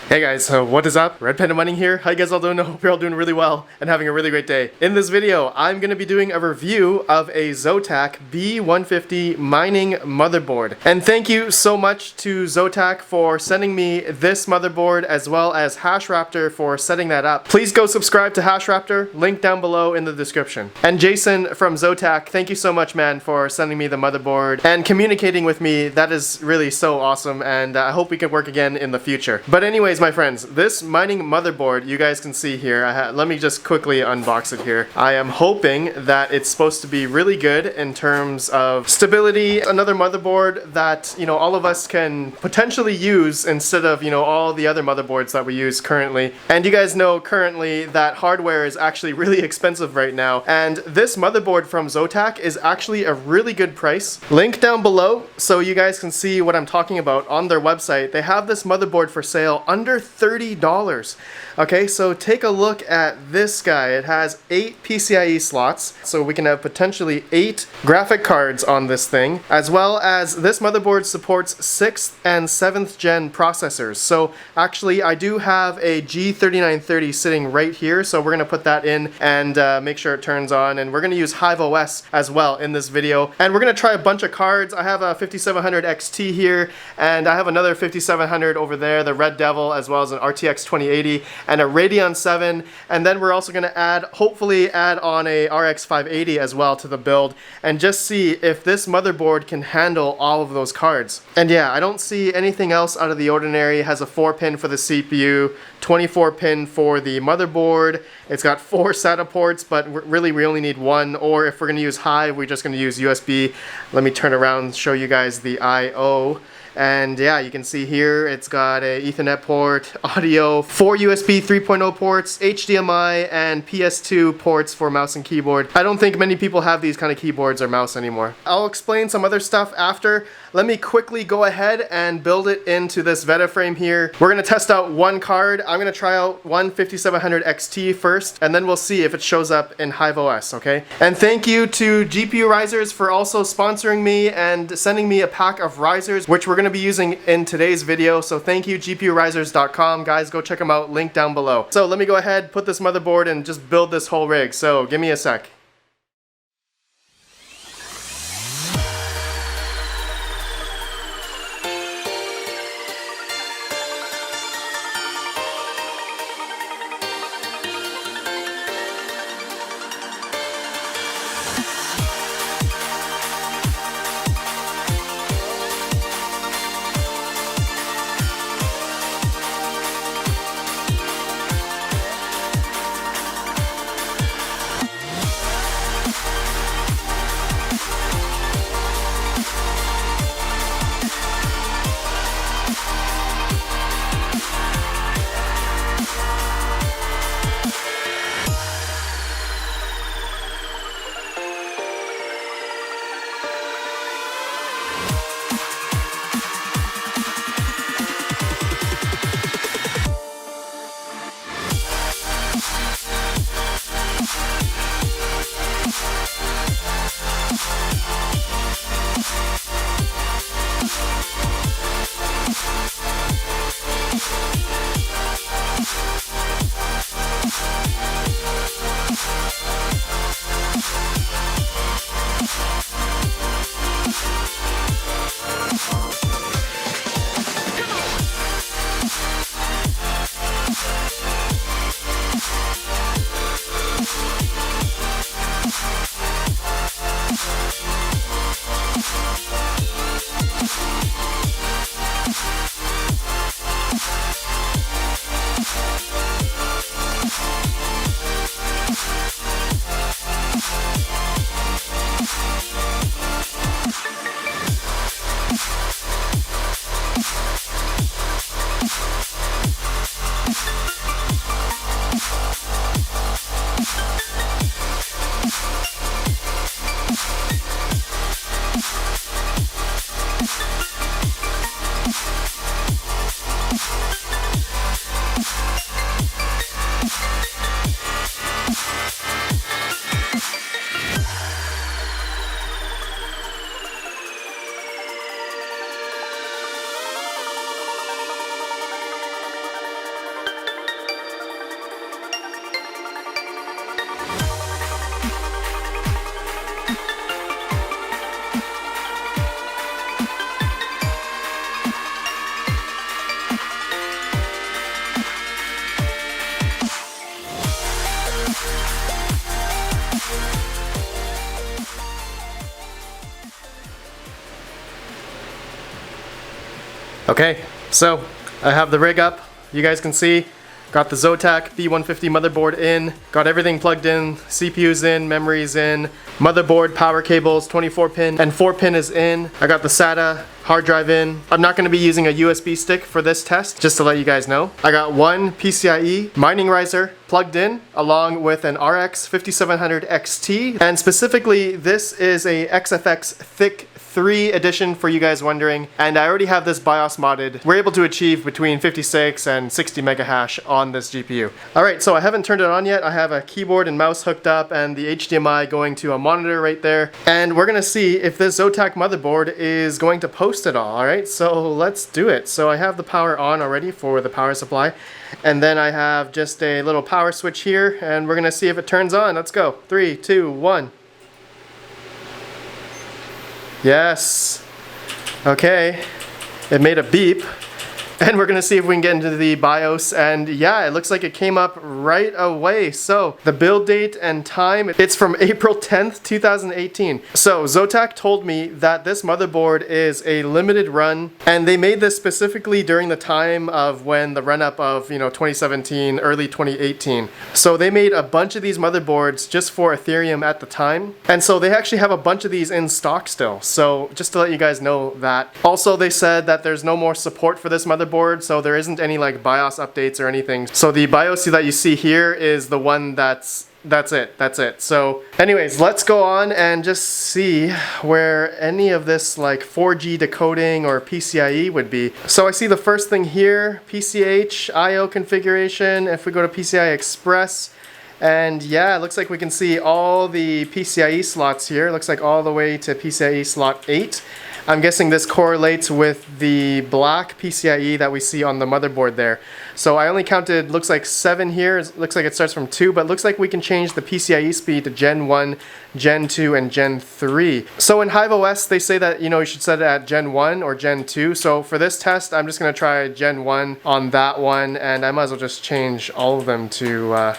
Hey guys, so what is up? RedPandaMining here. How you guys all doing? I hope you're all doing really well and having a really great day. In this video, I'm going to be doing a review of a Zotac B150 mining motherboard. And thank you so much to Zotac for sending me this motherboard as well as HashRaptor for setting that up. Please go subscribe to HashRaptor, link down below in the description. And Jason from Zotac, thank you so much, man, for sending me the motherboard and communicating with me. That is really so awesome, and I hope we can work again in the future. But anyways, my friends, this mining motherboard you guys can see here, let me just quickly unbox it here. I am hoping that it's supposed to be really good in terms of stability. Another motherboard that, you know, all of us can potentially use instead of, you know, all the other motherboards that we use currently. And you guys know currently that hardware is actually really expensive right now. And this motherboard from Zotac is actually a really good price. Link down below so you guys can see what I'm talking about on their website. They have this motherboard for sale under $30. Okay, so take a look at this guy. It has 8 PCIe slots, so we can have potentially 8 graphic cards on this thing, as well as this motherboard supports 6th and 7th gen processors. So actually I do have a G3930 sitting right here, so we're gonna put that in and make sure it turns on, and we're gonna use Hive Os as well in this video, and we're gonna try a bunch of cards. I have a 5700 XT here, and I have another 5700 over there, the Red Devil, as well as an RTX 2080 and a Radeon 7, and then we're also going to hopefully add on a RX 580 as well to the build, and just see if this motherboard can handle all of those cards. And yeah, I don't see anything else out of the ordinary. It has a 4-pin for the CPU, 24-pin for the motherboard. It's got 4 SATA ports, but really we only need 1, or if we're going to use Hive, we're just going to use USB. Let me turn around and show you guys the I/O. And yeah, you can see here it's got a Ethernet port, audio, 4 USB 3.0 ports, HDMI, and PS2 ports for mouse and keyboard. I don't think many people have these kind of keyboards or mouse anymore. I'll explain some other stuff after. Let me quickly go ahead and build it into this Veta frame here. We're going to test out one card. I'm going to try out one 5700 XT first, and then we'll see if it shows up in Hive Os, okay? And thank you to GPU Risers for also sponsoring me and sending me a pack of risers, which we're going to be using in today's video. So thank you, gpurisers.com. Guys, go check them out, link down below. So let me go ahead, put this motherboard and just build this whole rig. So give me a sec. Okay, so I have the rig up. You guys can see, got the Zotac B150 motherboard in, got everything plugged in, CPU's in, memory's in, motherboard, power cables, 24 pin, and 4 pin is in. I got the SATA hard drive in. I'm not going to be using a USB stick for this test, just to let you guys know. I got one PCIe mining riser plugged in, along with an RX 5700 XT, and specifically this is a XFX thick 3 edition for you guys wondering, and I already have this BIOS modded. We're able to achieve between 56 and 60 mega hash on this GPU. Alright, so I haven't turned it on yet. I have a keyboard and mouse hooked up and the HDMI going to a monitor right there, and we're gonna see if this Zotac motherboard is going to post it all. Alright, so let's do it. So I have the power on already for the power supply, and then I have just a little power switch here, and we're gonna see if it turns on. Let's go. 3, 2, 1. Yes. Okay. It made a beep. And we're gonna see if we can get into the BIOS, and yeah, it looks like it came up right away. So the build date and time, it's from April 10th, 2018. So Zotac told me that this motherboard is a limited run, and they made this specifically during the time of when the run up of 2017, early 2018. So they made a bunch of these motherboards just for Ethereum at the time, and so they actually have a bunch of these in stock still. So just to let you guys know that. Also, they said that there's no more support for this motherboard, so there isn't any like BIOS updates or anything. So the BIOS that you see here is the one that's it. So anyways, let's go on and just see where any of this like 4G decoding or PCIe would be. So I see the first thing here, PCH IO configuration. If we go to PCI Express, and yeah, it looks like we can see all the PCIe slots here. It looks like all the way to PCIe slot 8. I'm guessing this correlates with the black PCIe that we see on the motherboard there. So I only counted, looks like 7 here. It looks like it starts from 2, but it looks like we can change the PCIe speed to Gen 1, Gen 2, and Gen 3. So in Hive Os, they say that, you should set it at Gen 1 or Gen 2. So for this test, I'm just going to try Gen 1 on that one, and I might as well just change all of them to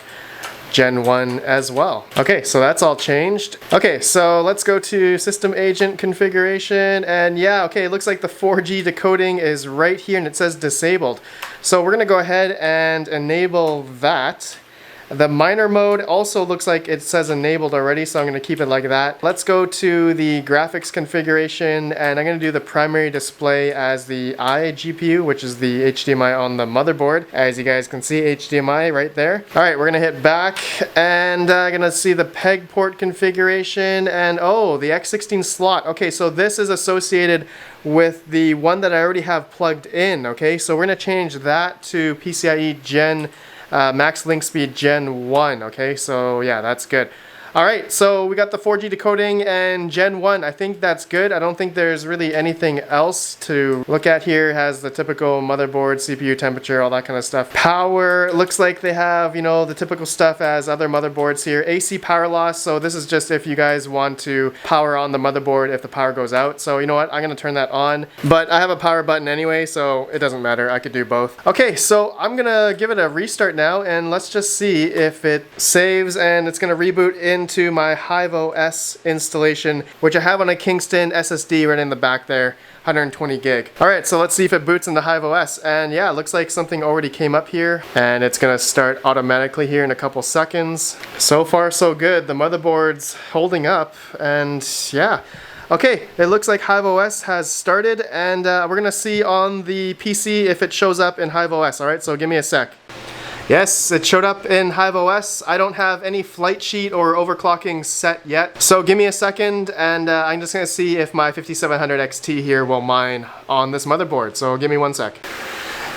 Gen 1 as well. Okay, so that's all changed. Okay, so let's go to system agent configuration, and yeah, okay, it looks like the 4G decoding is right here and it says disabled. So we're gonna go ahead and enable that. The miner mode also looks like it says enabled already, so I'm going to keep it like that. Let's go to the graphics configuration, and I'm going to do the primary display as the iGPU, which is the HDMI on the motherboard. As you guys can see, HDMI right there. Alright, we're going to hit back, and I'm going to see the PEG port configuration, and oh, the X16 slot. Okay, so this is associated with the one that I already have plugged in, okay? So we're going to change that to PCIe Gen max link speed Gen 1, okay, so yeah, that's good. Alright, so we got the 4G decoding and Gen 1, I think that's good. I don't think there's really anything else to look at here. It has the typical motherboard, CPU temperature, all that kind of stuff. Power, looks like they have, the typical stuff as other motherboards here. AC power loss, so this is just if you guys want to power on the motherboard if the power goes out. So you know what, I'm going to turn that on. But I have a power button anyway, so it doesn't matter. I could do both. Okay, so I'm going to give it a restart now, and let's just see if it saves, and it's going to reboot into my Hive Os installation, which I have on a Kingston SSD right in the back there, 120 gig. Alright, so let's see if it boots into Hive Os, and yeah, it looks like something already came up here, and it's gonna start automatically here in a couple seconds. So far so good, the motherboard's holding up, and yeah. Okay, it looks like Hive Os has started, and we're gonna see on the PC if it shows up in Hive Os. Alright, so give me a sec. Yes, it showed up in Hive Os. I don't have any flight sheet or overclocking set yet. So give me a second, and I'm just gonna see if my 5700 XT here will mine on this motherboard. So give me 1 sec.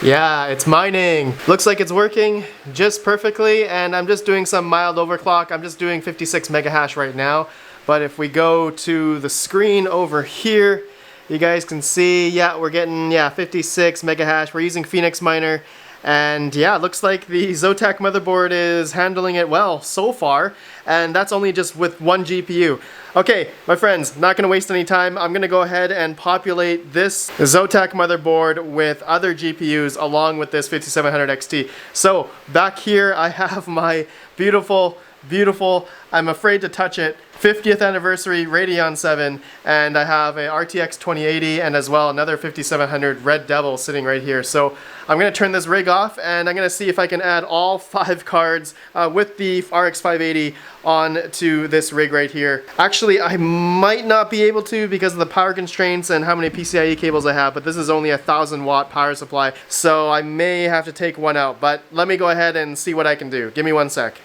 Yeah, it's mining. Looks like it's working just perfectly, and I'm just doing some mild overclock. I'm just doing 56 mega hash right now. But if we go to the screen over here, you guys can see, yeah, we're getting, 56 mega hash. We're using Phoenix Miner. And yeah, it looks like the Zotac motherboard is handling it well so far, and that's only just with one GPU. Okay, my friends, not going to waste any time. I'm going to go ahead and populate this Zotac motherboard with other GPUs along with this 5700 XT. So back here I have my beautiful beautiful. I'm afraid to touch it. 50th anniversary Radeon 7, and I have a RTX 2080 and as well another 5700 Red Devil sitting right here. So I'm going to turn this rig off and I'm going to see if I can add all 5 cards with the RX 580 on to this rig right here. Actually, I might not be able to because of the power constraints and how many PCIe cables I have, but this is only a 1000-watt power supply, so I may have to take one out. But let me go ahead and see what I can do. Give me one sec.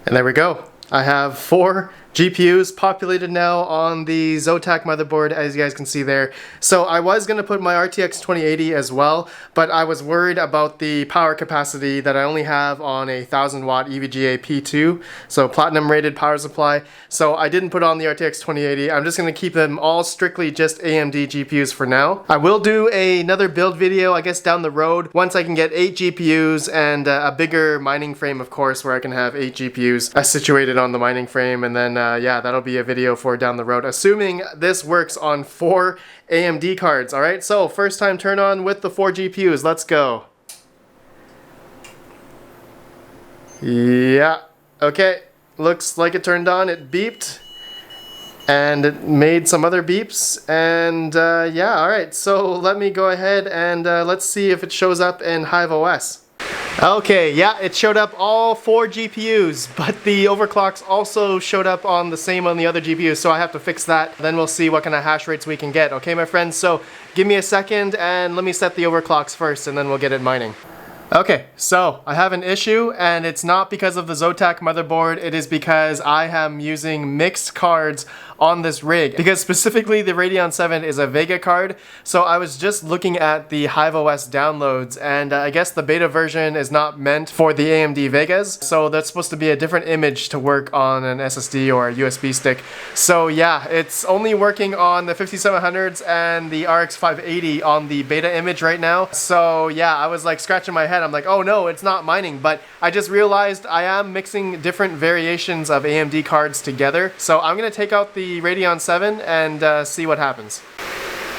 And there we go. I have 4 GPUs populated now on the Zotac motherboard, as you guys can see there. So I was going to put my RTX 2080 as well, but I was worried about the power capacity that I only have on a 1000-watt EVGA P2, so platinum rated power supply. So I didn't put on the RTX 2080. I'm just going to keep them all strictly just AMD GPUs for now. I will do another build video, I guess, down the road once I can get 8 GPUs and a bigger mining frame, of course, where I can have 8 GPUs situated on the mining frame, and then yeah, that'll be a video for down the road, assuming this works on 4 AMD cards. Alright, so first time turn on with the 4 GPUs. Let's go. Yeah, okay, looks like it turned on. It beeped and it made some other beeps, and yeah, alright, so let me go ahead and let's see if it shows up in Hive Os. Okay, yeah, it showed up all 4 GPUs, but the overclocks also showed up on the same on the other GPUs, so I have to fix that. Then we'll see what kind of hash rates we can get. Okay, my friends, so give me a second and let me set the overclocks first, and then we'll get it mining. Okay, so I have an issue, and it's not because of the Zotac motherboard. It is because I am using mixed cards on this rig, because specifically the Radeon 7 is a Vega card. So I was just looking at the Hive Os downloads, and I guess the beta version is not meant for the AMD Vegas, so that's supposed to be a different image to work on an SSD or a USB stick. So yeah, it's only working on the 5700s and the RX 580 on the beta image right now. So yeah, I was like scratching my head. I'm like, oh no, it's not mining, but I just realized I am mixing different variations of AMD cards together. So I'm gonna take out the Radeon 7 and see what happens.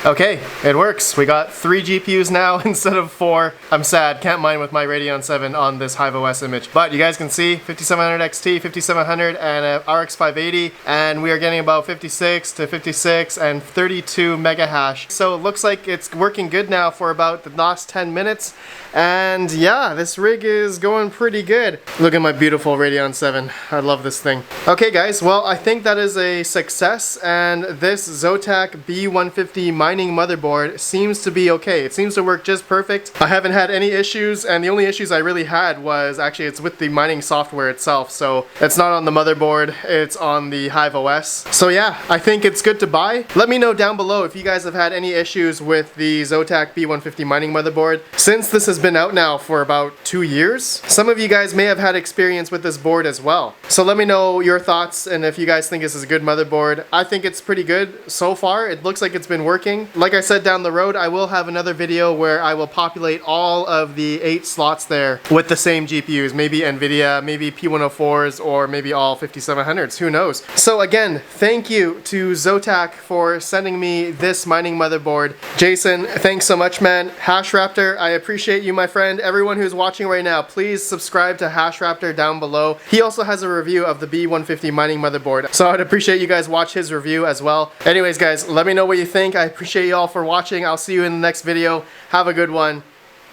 Okay, it works. We got 3 GPUs now instead of 4. I'm sad, can't mine with my Radeon 7 on this Hive Os image. But you guys can see 5700 XT, 5700, and a RX 580, and we are getting about 56 to 56 and 32 mega hash. So it looks like it's working good now for about the last 10 minutes. And yeah, this rig is going pretty good. Look at my beautiful Radeon 7. I love this thing. Okay guys, well I think that is a success, and this Zotac B150 mining motherboard seems to be okay. It seems to work just perfect. I haven't had any issues, and the only issues I really had was actually it's with the mining software itself. So it's not on the motherboard, it's on the Hive Os. So yeah, I think it's good to buy. Let me know down below if you guys have had any issues with the Zotac B150 mining motherboard. Since this has been out now for about 2 years, some of you guys may have had experience with this board as well. So let me know your thoughts and if you guys think this is a good motherboard. I think it's pretty good so far. It looks like it's been working. Like I said, down the road I will have another video where I will populate all of the 8 slots there with the same GPUs, maybe Nvidia, maybe P104s, or maybe all 5700s, who knows. So again, thank you to Zotac for sending me this mining motherboard. Jason, thanks so much, man. HashRaptor, I appreciate you, my friend. Everyone who's watching right now, please subscribe to HashRaptor down below. He also has a review of the B150 mining motherboard, so I'd appreciate you guys watch his review as well. Anyways guys, let me know what you think. I appreciate you all for watching. I'll see you in the next video. Have a good one,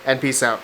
and peace out.